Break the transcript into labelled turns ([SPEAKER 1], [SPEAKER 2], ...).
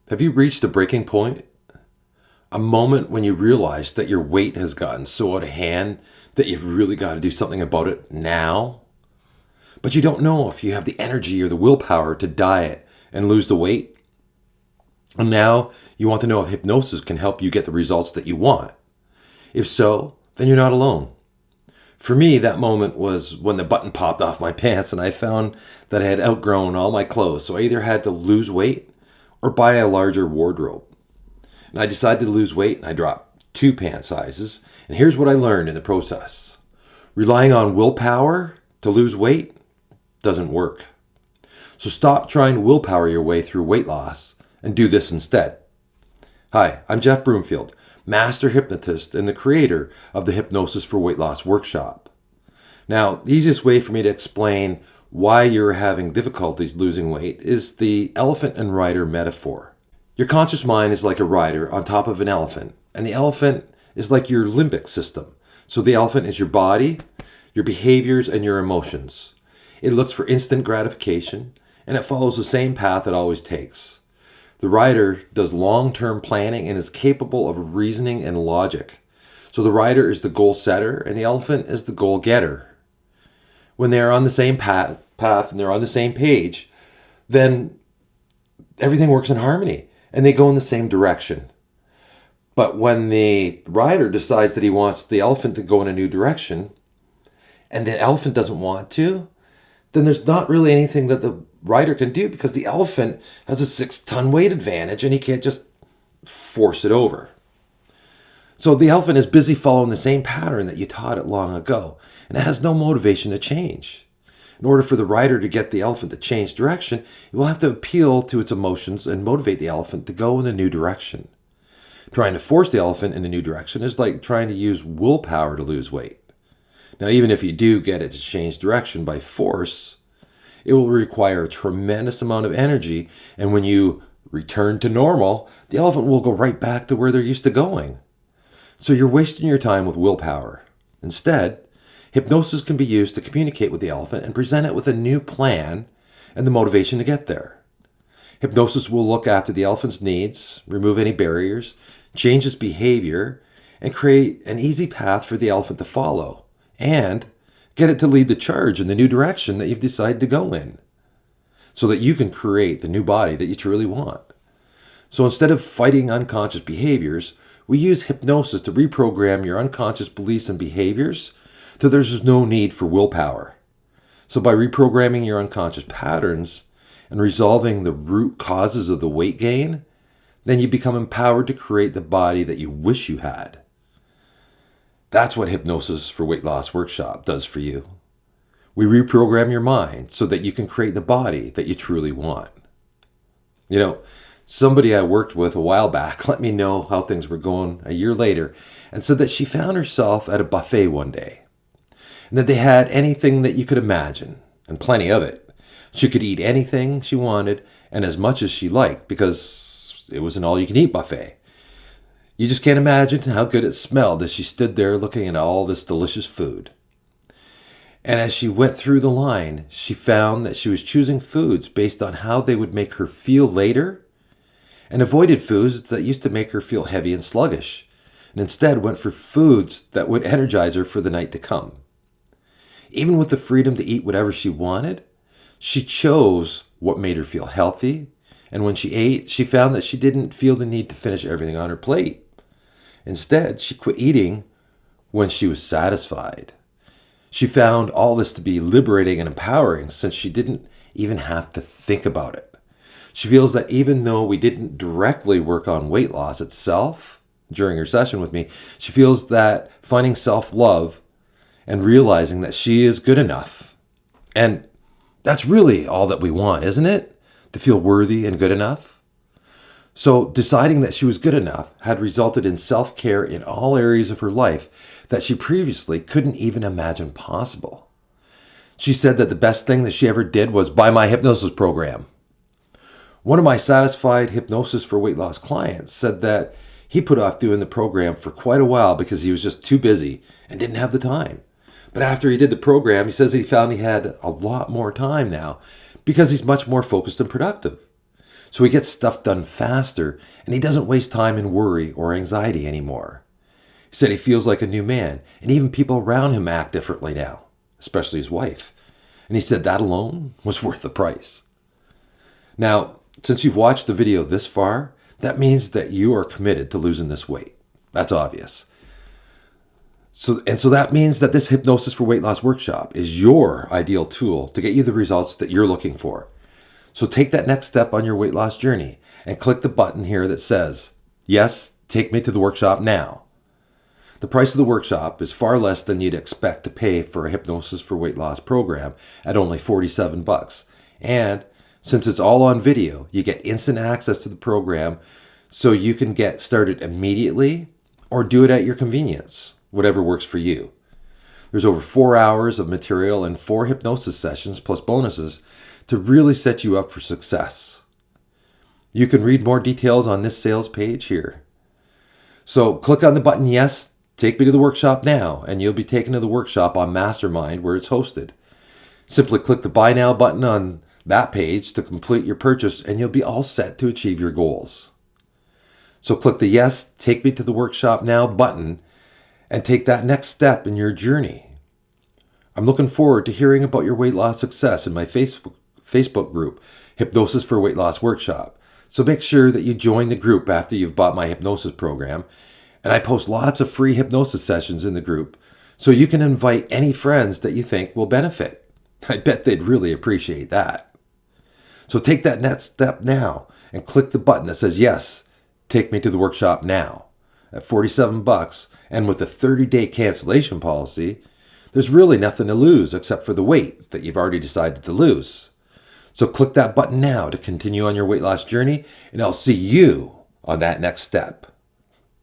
[SPEAKER 1] Have you reached a breaking point? A moment when you realize that your weight has gotten so out of hand that you've really got to do something about it now? But you don't know if you have the energy or the willpower to diet and lose the weight? And now you want to know if hypnosis can help you get the results that you want. If so, then you're not alone. For me, that moment was when the button popped off my pants and I found that I had outgrown all my clothes. So I either had to lose weight or buy a larger wardrobe. And I decided to lose weight and I dropped 2 pant sizes. And here's what I learned in the process. Relying on willpower to lose weight doesn't work. So stop trying to willpower your way through weight loss and do this instead. Hi, I'm Jeff Broomfield, master hypnotist and the creator of the Hypnosis for Weight Loss workshop. Now, the easiest way for me to explain why you're having difficulties losing weight is the elephant and rider metaphor. Your conscious mind is like a rider on top of an elephant, and the elephant is like your limbic system. So the elephant is your body, your behaviors, and your emotions. It looks for instant gratification, and it follows the same path it always takes. The rider does long-term planning and is capable of reasoning and logic. So the rider is the goal setter, and the elephant is the goal getter. When they are on the same path and they're on the same page, then everything works in harmony. And they go in the same direction. But when the rider decides that he wants the elephant to go in a new direction, and the elephant doesn't want to, then there's not really anything that the rider can do because the elephant has a 6-ton weight advantage and he can't just force it over. So the elephant is busy following the same pattern that you taught it long ago, and it has no motivation to change. In order for the rider to get the elephant to change direction, it will have to appeal to its emotions and motivate the elephant to go in a new direction. Trying to force the elephant in a new direction is like trying to use willpower to lose weight. Now, even if you do get it to change direction by force, it will require a tremendous amount of energy, and when you return to normal, the elephant will go right back to where they're used to going. So you're wasting your time with willpower. Instead, hypnosis can be used to communicate with the elephant and present it with a new plan and the motivation to get there. Hypnosis will look after the elephant's needs, remove any barriers, change its behavior, and create an easy path for the elephant to follow, and get it to lead the charge in the new direction that you've decided to go in, so that you can create the new body that you truly want. So instead of fighting unconscious behaviors, we use hypnosis to reprogram your unconscious beliefs and behaviors so there's no need for willpower. So by reprogramming your unconscious patterns and resolving the root causes of the weight gain, then you become empowered to create the body that you wish you had. That's what Hypnosis for Weight Loss workshop does for you. We reprogram your mind so that you can create the body that you truly want. You know, somebody I worked with a while back let me know how things were going a year later and said that she found herself at a buffet one day, and that they had anything that you could imagine, and plenty of it. She could eat anything she wanted and as much as she liked because it was an all-you-can-eat buffet. You just can't imagine how good it smelled as she stood there looking at all this delicious food. And as she went through the line, she found that she was choosing foods based on how they would make her feel later, and avoided foods that used to make her feel heavy and sluggish, and instead went for foods that would energize her for the night to come. Even with the freedom to eat whatever she wanted, she chose what made her feel healthy, and when she ate, she found that she didn't feel the need to finish everything on her plate. Instead, she quit eating when she was satisfied. She found all this to be liberating and empowering since she didn't even have to think about it. She feels that even though we didn't directly work on weight loss itself during her session with me, she feels that finding self-love and realizing that she is good enough. And that's really all that we want, isn't it? To feel worthy and good enough. So deciding that she was good enough had resulted in self-care in all areas of her life that she previously couldn't even imagine possible. She said that the best thing that she ever did was buy my hypnosis program. One of my satisfied Hypnosis for Weight Loss clients said that he put off doing the program for quite a while because he was just too busy and didn't have the time. But after he did the program, he says he found he had a lot more time now because he's much more focused and productive. So he gets stuff done faster, and he doesn't waste time in worry or anxiety anymore. He said he feels like a new man, and even people around him act differently now, especially his wife. And he said that alone was worth the price. Now, since you've watched the video this far, that means that you are committed to losing this weight. That's obvious. So that means that this Hypnosis for Weight Loss workshop is your ideal tool to get you the results that you're looking for. So take that next step on your weight loss journey and click the button here that says, yes, take me to the workshop now. The price of the workshop is far less than you'd expect to pay for a Hypnosis for Weight Loss program at only $47. And since it's all on video, you get instant access to the program so you can get started immediately or do it at your convenience, whatever works for you. There's over 4 hours of material and 4 hypnosis sessions plus bonuses to really set you up for success. You can read more details on this sales page here. So click on the button, yes, take me to the workshop now, and you'll be taken to the workshop on Mastermind where it's hosted. Simply click the Buy Now button on that page to complete your purchase, and you'll be all set to achieve your goals. So click the Yes, Take Me to the Workshop Now button and take that next step in your journey. I'm looking forward to hearing about your weight loss success in my Facebook group, Hypnosis for Weight Loss Workshop. So make sure that you join the group after you've bought my hypnosis program. And I post lots of free hypnosis sessions in the group, so you can invite any friends that you think will benefit. I bet they'd really appreciate that. So take that next step now and click the button that says, yes, take me to the workshop now. At $47 and with a 30-day cancellation policy, there's really nothing to lose except for the weight that you've already decided to lose. So click that button now to continue on your weight loss journey, and I'll see you on that next step.